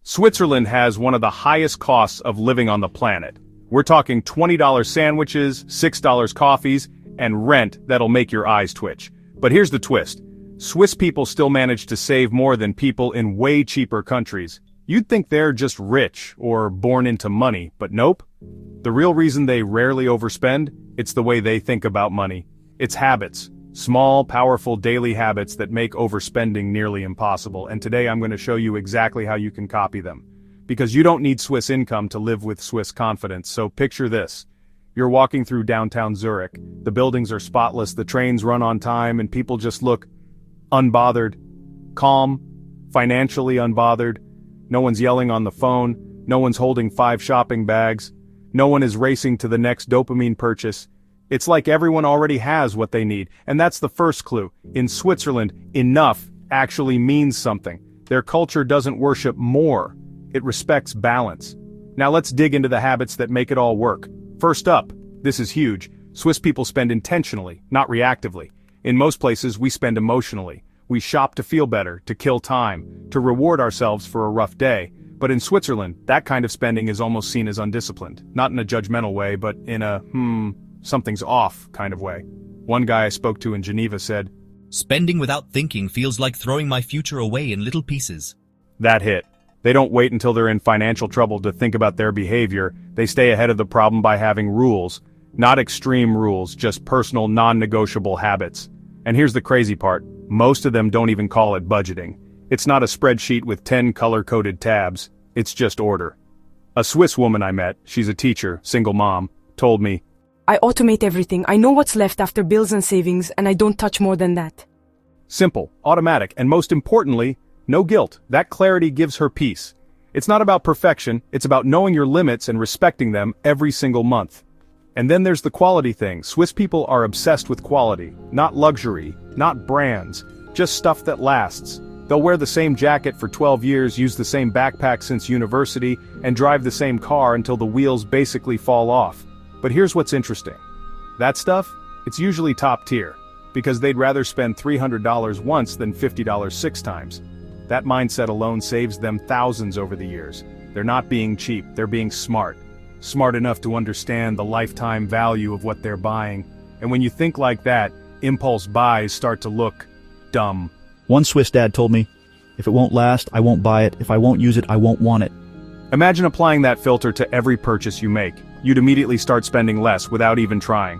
Switzerland has one of the highest costs of living on the planet. We're talking $20 sandwiches, $6 coffees, and rent that'll make your eyes twitch. But here's the twist. Swiss people still manage to save more than people in way cheaper countries. You'd think they're just rich or born into money, but nope. The real reason they rarely overspend, it's the way they think about money. It's habits. Small, powerful daily habits that make overspending nearly impossible, and today I'm going to show you exactly how you can copy them. Because you don't need Swiss income to live with Swiss confidence, so picture this. You're walking through downtown Zurich, the buildings are spotless, the trains run on time, and people just look unbothered, calm, financially unbothered. No one's yelling on the phone, no one's holding 5 shopping bags, no one is racing to the next dopamine purchase. It's like everyone already has what they need, and that's the first clue. In Switzerland, enough actually means something. Their culture doesn't worship more, it respects balance. Now let's dig into the habits that make it all work. First up, this is huge, Swiss people spend intentionally, not reactively. In most places, we spend emotionally. We shop to feel better, to kill time, to reward ourselves for a rough day. But in Switzerland, that kind of spending is almost seen as undisciplined. Not in a judgmental way, but in a, something's off kind of way. One guy I spoke to in Geneva said, "Spending without thinking feels like throwing my future away in little pieces." That hit. They don't wait until they're in financial trouble to think about their behavior. They stay ahead of the problem by having rules. Not extreme rules, just personal, non-negotiable habits. And here's the crazy part. Most of them don't even call it budgeting. It's not a spreadsheet with 10 color-coded tabs. It's just order. A Swiss woman I met, she's a teacher, single mom, told me, "I automate everything. I know what's left after bills and savings, and I don't touch more than that." Simple, automatic, and most importantly, no guilt. That clarity gives her peace. It's not about perfection, it's about knowing your limits and respecting them every single month. And then there's the quality thing. Swiss people are obsessed with quality, not luxury, not brands, just stuff that lasts. They'll wear the same jacket for 12 years, use the same backpack since university, and drive the same car until the wheels basically fall off. But here's what's interesting. That stuff, it's usually top tier, because they'd rather spend $300 once than $50 6 times. That mindset alone saves them thousands over the years. They're not being cheap, they're being smart. Smart enough to understand the lifetime value of what they're buying. And when you think like that, impulse buys start to look dumb. One Swiss dad told me, "If it won't last, I won't buy it. If I won't use it, I won't want it." Imagine applying that filter to every purchase you make. You'd immediately start spending less without even trying.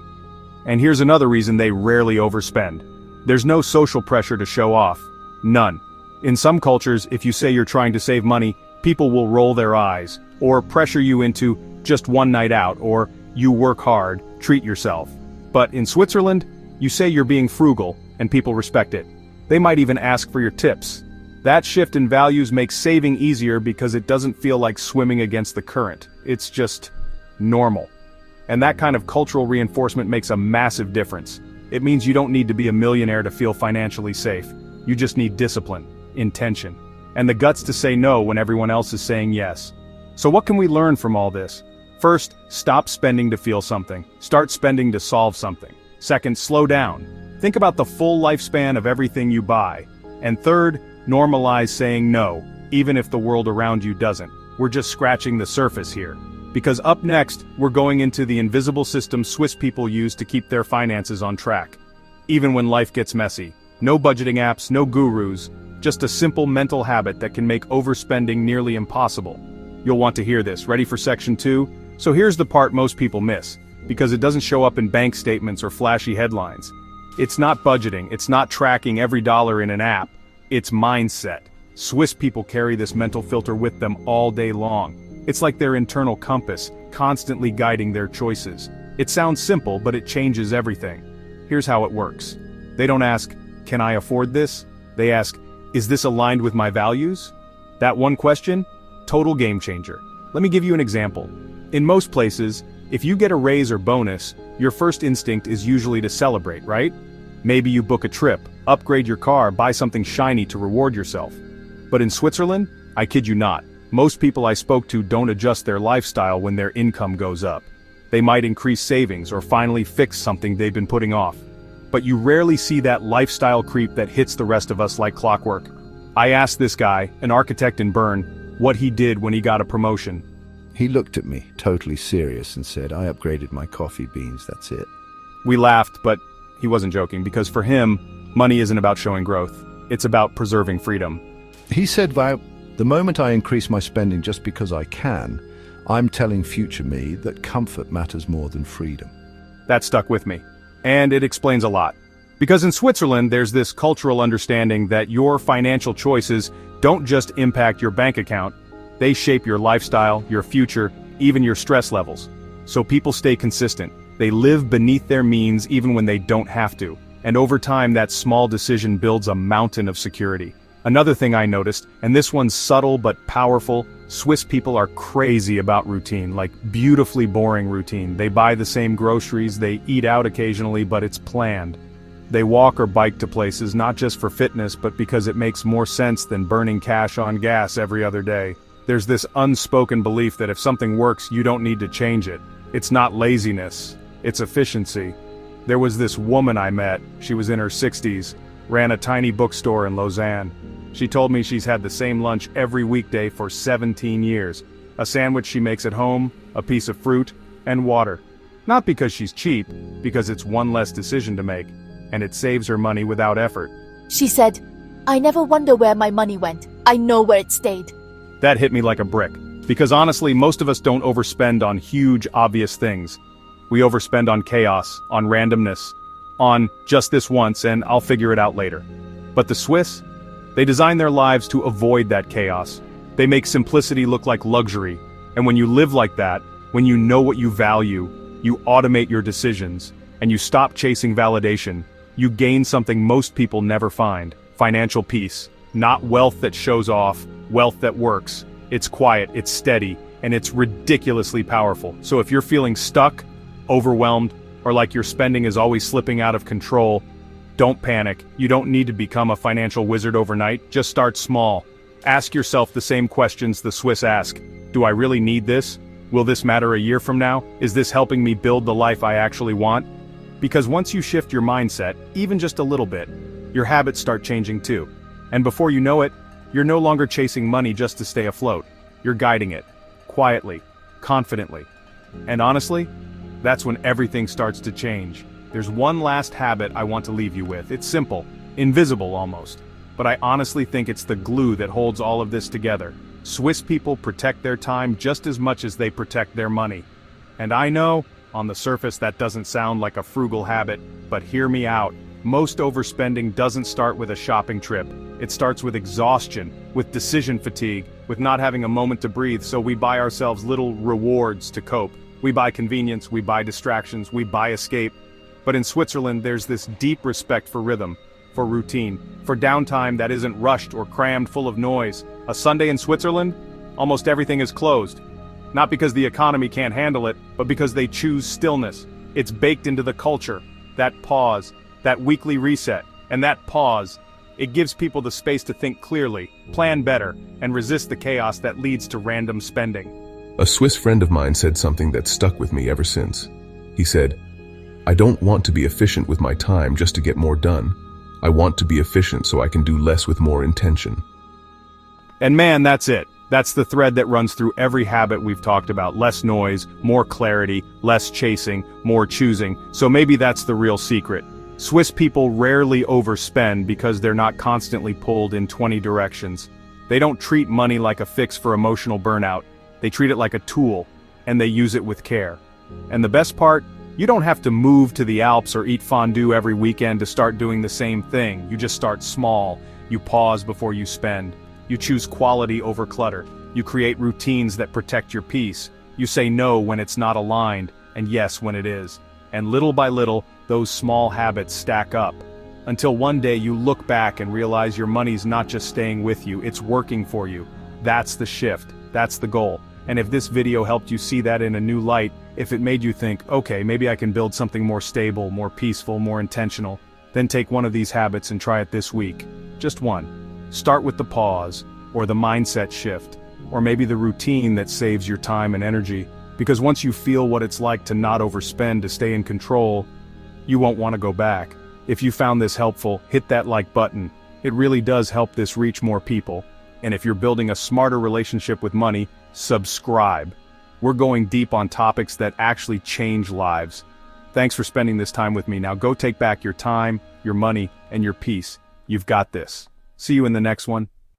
And here's another reason they rarely overspend. There's no social pressure to show off. None. In some cultures, if you say you're trying to save money, people will roll their eyes, or pressure you into just one night out, or you work hard, treat yourself. But in Switzerland, you say you're being frugal, and people respect it. They might even ask for your tips. That shift in values makes saving easier because it doesn't feel like swimming against the current. It's just normal. And that kind of cultural reinforcement makes a massive difference. It means you don't need to be a millionaire to feel financially safe. You just need discipline, intention, and the guts to say no when everyone else is saying yes. So what can we learn from all this? First, stop spending to feel something. Start spending to solve something. Second, slow down. Think about the full lifespan of everything you buy. And third, normalize saying no, even if the world around you doesn't. We're just scratching the surface here. Because up next, we're going into the invisible system Swiss people use to keep their finances on track. Even when life gets messy. No budgeting apps, no gurus, just a simple mental habit that can make overspending nearly impossible. You'll want to hear this. Ready for section 2? So here's the part most people miss, because it doesn't show up in bank statements or flashy headlines. It's not budgeting, it's not tracking every dollar in an app, it's mindset. Swiss people carry this mental filter with them all day long. It's like their internal compass, constantly guiding their choices. It sounds simple, but it changes everything. Here's how it works. They don't ask, "Can I afford this?" They ask, "Is this aligned with my values?" That one question? Total game changer. Let me give you an example. In most places, if you get a raise or bonus, your first instinct is usually to celebrate, right? Maybe you book a trip, upgrade your car, buy something shiny to reward yourself. But in Switzerland, I kid you not, most people I spoke to don't adjust their lifestyle when their income goes up. They might increase savings or finally fix something they've been putting off. But you rarely see that lifestyle creep that hits the rest of us like clockwork. I asked this guy, an architect in Bern, what he did when he got a promotion. He looked at me, totally serious, and said, "I upgraded my coffee beans, that's it." We laughed, but he wasn't joking, because for him, money isn't about showing growth. It's about preserving freedom. He said, "Wow, the moment I increase my spending just because I can, I'm telling future me that comfort matters more than freedom." That stuck with me. And it explains a lot. Because in Switzerland, there's this cultural understanding that your financial choices don't just impact your bank account, they shape your lifestyle, your future, even your stress levels. So people stay consistent. They live beneath their means even when they don't have to. And over time, that small decision builds a mountain of security. Another thing I noticed, and this one's subtle but powerful, Swiss people are crazy about routine, like beautifully boring routine. They buy the same groceries, they eat out occasionally, but it's planned. They walk or bike to places not just for fitness, but because it makes more sense than burning cash on gas every other day. There's this unspoken belief that if something works, you don't need to change it. It's not laziness, it's efficiency. There was this woman I met, she was in her 60s, ran a tiny bookstore in Lausanne. She told me she's had the same lunch every weekday for 17 years. A sandwich she makes at home, a piece of fruit, and water. Not because she's cheap, because it's one less decision to make, and it saves her money without effort. She said, "I never wonder where my money went. I know where it stayed." That hit me like a brick. Because honestly, most of us don't overspend on huge, obvious things. We overspend on chaos, on randomness, on just this once and I'll figure it out later. But the Swiss? They design their lives to avoid that chaos. They make simplicity look like luxury. And when you live like that, when you know what you value, you automate your decisions, and you stop chasing validation, you gain something most people never find: financial peace. Not wealth that shows off, wealth that works. It's quiet, it's steady, and it's ridiculously powerful. So if you're feeling stuck, overwhelmed, or like your spending is always slipping out of control, don't panic. You don't need to become a financial wizard overnight. Just start small. Ask yourself the same questions the Swiss ask. Do I really need this? Will this matter a year from now? Is this helping me build the life I actually want? Because once you shift your mindset, even just a little bit, your habits start changing too. And before you know it, you're no longer chasing money just to stay afloat. You're guiding it. Quietly. Confidently. And honestly, that's when everything starts to change. There's one last habit I want to leave you with. It's simple, invisible almost, but I honestly think it's the glue that holds all of this together. Swiss people protect their time just as much as they protect their money. And I know, on the surface that doesn't sound like a frugal habit, but hear me out. Most overspending doesn't start with a shopping trip. It starts with exhaustion, with decision fatigue, with not having a moment to breathe, so we buy ourselves little rewards to cope. We buy convenience, we buy distractions, we buy escape. But in Switzerland, there's this deep respect for rhythm, for routine, for downtime that isn't rushed or crammed full of noise. A Sunday in Switzerland? Almost everything is closed. Not because the economy can't handle it, but because they choose stillness. It's baked into the culture. That pause, that weekly reset, and that pause, it gives people the space to think clearly, plan better, and resist the chaos that leads to random spending. A Swiss friend of mine said something that stuck with me ever since. He said, "I don't want to be efficient with my time just to get more done. I want to be efficient so I can do less with more intention." And man, that's it. That's the thread that runs through every habit we've talked about. Less noise, more clarity, less chasing, more choosing. So maybe that's the real secret. Swiss people rarely overspend because they're not constantly pulled in 20 directions. They don't treat money like a fix for emotional burnout. They treat it like a tool, and they use it with care. And the best part? You don't have to move to the Alps or eat fondue every weekend to start doing the same thing. You just start small. You pause before you spend. You choose quality over clutter. You create routines that protect your peace. You say no when it's not aligned, and yes when it is. And little by little, those small habits stack up. Until one day you look back and realize your money's not just staying with you, it's working for you. That's the shift. That's the goal. And if this video helped you see that in a new light, if it made you think, okay, maybe I can build something more stable, more peaceful, more intentional, then take one of these habits and try it this week. Just one. Start with the pause, or the mindset shift, or maybe the routine that saves your time and energy. Because once you feel what it's like to not overspend, to stay in control, you won't want to go back. If you found this helpful, hit that like button. It really does help this reach more people. And if you're building a smarter relationship with money, subscribe. We're going deep on topics that actually change lives. Thanks for spending this time with me. Now go take back your time, your money, and your peace. You've got this. See you in the next one.